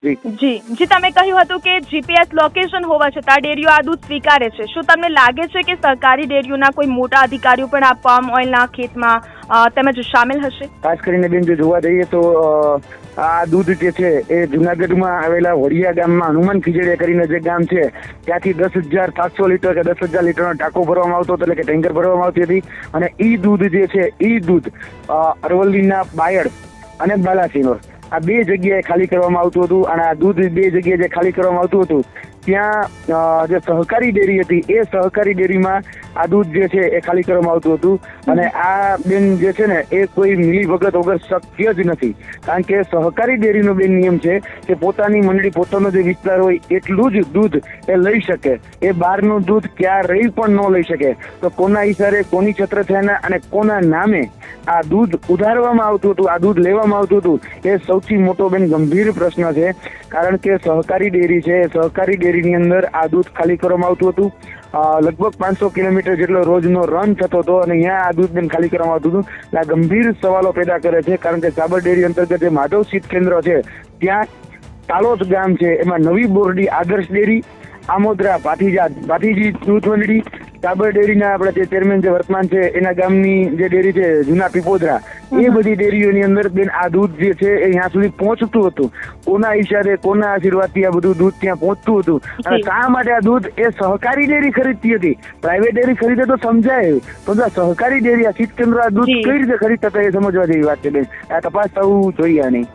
જી તમે કહ્યું હતું કે જીપીએસ લોકેશન હોવા છતાં ડેરીઓ આ દૂધ સ્વીકારે છે. શું તમને લાગે છે કે સરકારી ડેરીઓના કોઈ મોટા અધિકારીઓ પણ આ પામ ઓઇલના ખેતમાં તેમજ સામેલ હશે? ખાસ કરીને બેન જો જોવા જઈએ તો આ દૂધ જે છે એ જુનાગઢમાં આવેલા વડિયા ગામમાં હનુમાન ખીજડીયા કરીને જે ગામ છે ત્યાંથી 10,700 લીટર કે 10,000 લીટરનો ટાંકો ભરવામાં આવતો હતો, એટલે કે ટેન્કર ભરવામાં આવતી હતી. અને ઈ દૂધ જે છે ઈ દૂધ અરવલ્લીના બાયડ અને બાલાસિનોર આ બે જગ્યાએ ખાલી કરવામાં આવતું હતું. અને આ દૂધ બે જગ્યાએ જે ખાલી કરવામાં આવતું હતું ત્યાં જે સહકારી ડેરી હતી એ સહકારી ડેરીમાં આ દૂધ જે છે એ ખાલી કરવામાં આવતું હતું. અને આ બેન જે છે ને એ કોઈ મિલી ભગત વગર શક્ય જ નથી, કારણ કે સહકારી ડેરીનો બેન નિયમ છે કે પોતાની મંડળી પોતાનો જે વિસ્તાર હોય એટલું જ દૂધ એ લઈ શકે, એ બહારનું દૂધ ક્યારેય પણ ન લઈ શકે. તો કોના ઈશારે, કોની છત્રછાયાના અને કોના નામે આ દૂધ ઉધારવામાં આવતું હતું, આ દૂધ લેવામાં આવતું હતું, એ સૌથી મોટો બેન ગંભીર પ્રશ્ન છે. કારણ કે સહકારી ડેરી છે, સહકારી ડેરીની અંદર આ દૂધ ખાલી કરવામાં આવતું હતું. લગભગ 500 કિલોમીટર જેટલો રોજનો રન થતો હતો અને અહીંયા આ દૂધ બેન ખાલી કરવામાં આવતું હતું. આ ગંભીર સવાલો પેદા કરે છે, કારણ કે સાબર ડેરી અંતર્ગત જે માધવ શીત કેન્દ્ર છે ત્યાં તાલોદ ગામ છે, એમાં નવી બોરડી આદર્શ ડેરી, આમોદરા ભાતીજી દૂધ મંડળી, સાબર ડેરીના આપણે જે ચેરમેન જે વર્તમાન છે એના ગામની જે ડેરી છે જૂના પીપોદરા, એ બધી ડેરીઓની અંદર બેન આ દૂધ જે છે એ અહીંયા સુધી પહોંચતું હતું. કોના ઈશારે, કોના આશીર્વાદથી આ બધું દૂધ ત્યાં પહોંચતું હતું. અને શા માટે આ દૂધ એ સહકારી ડેરી ખરીદતી હતી? પ્રાઇવેટ ડેરી ખરીદે તો સમજાય, પણ આ સહકારી ડેરી આ શીત કેન્દ્ર આ દૂધ કઈ રીતે ખરીદતા હતા એ સમજવા જેવી વાત છે બેન. આ તપાસ થવું જોઈએ નહીં.